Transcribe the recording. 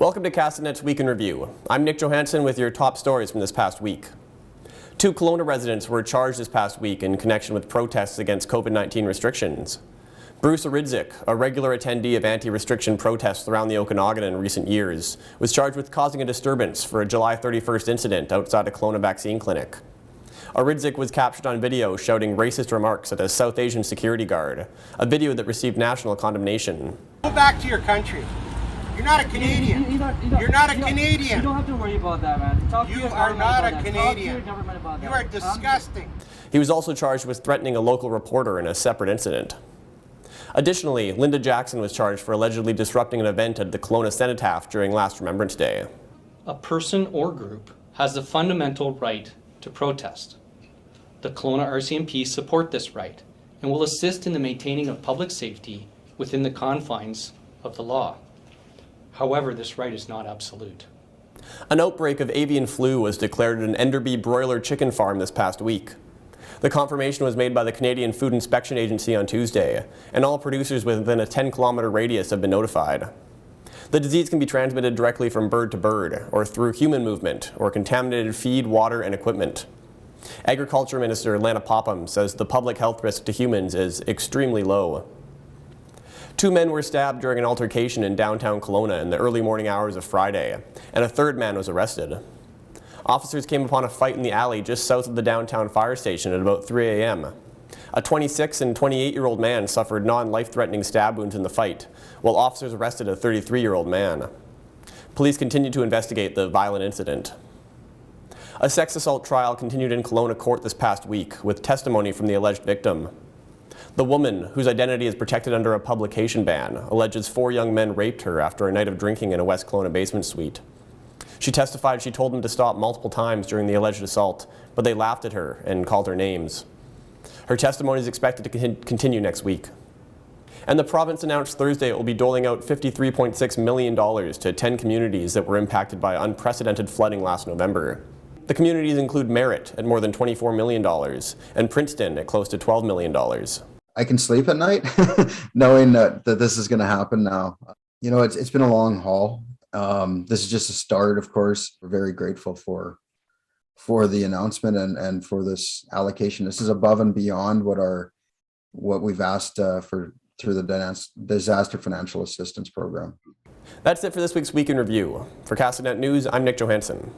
Welcome to Castanet's Week in Review. I'm Nich Johansen with your top stories from this past week. 2 Kelowna residents were charged this past week in connection with protests against COVID-19 restrictions. Bruce Ridzik, a regular attendee of anti-restriction protests around the Okanagan in recent years, was charged with causing a disturbance for a July 31st incident outside a Kelowna vaccine clinic. Ridzik was captured on video shouting racist remarks at a South Asian security guard, a video that received national condemnation. Go back to your country. You're not a Canadian. You're not a Canadian. You don't have to worry about that, man. You are not a Canadian. You are disgusting. He was also charged with threatening a local reporter in a separate incident. Additionally, Linda Jackson was charged for allegedly disrupting an event at the Kelowna Cenotaph during last Remembrance Day. A person or group has the fundamental right to protest. The Kelowna RCMP support this right and will assist in the maintaining of public safety within the confines of the law. However, this right is not absolute. An outbreak of avian flu was declared at an Enderby broiler chicken farm this past week. The confirmation was made by the Canadian Food Inspection Agency on Tuesday, and all producers within a 10-kilometer radius have been notified. The disease can be transmitted directly from bird to bird, or through human movement, or contaminated feed, water, and equipment. Agriculture Minister Lana Popham says the public health risk to humans is extremely low. 2 men were stabbed during an altercation in downtown Kelowna in the early morning hours of Friday, and a 3rd man was arrested. Officers came upon a fight in the alley just south of the downtown fire station at about 3 a.m. A 26 and 28-year-old man suffered non-life-threatening stab wounds in the fight, while officers arrested a 33-year-old man. Police continue to investigate the violent incident. A sex assault trial continued in Kelowna court this past week, with testimony from the alleged victim. The woman, whose identity is protected under a publication ban, alleges 4 young men raped her after a night of drinking in a West Kelowna basement suite. She testified she told them to stop multiple times during the alleged assault, but they laughed at her and called her names. Her testimony is expected to continue next week. And the province announced Thursday it will be doling out $53.6 million to 10 communities that were impacted by unprecedented flooding last November. The communities include Merritt at more than $24 million and Princeton at close to $12 million. I can sleep at night knowing that this is going to happen now. You know, it's been a long haul. This is just a start, of course. We're very grateful for the announcement and for this allocation. This is above and beyond what we've asked for through the Disaster Financial Assistance Program. That's it for this week's Week in Review. For Castanet News, I'm Nich Johansen.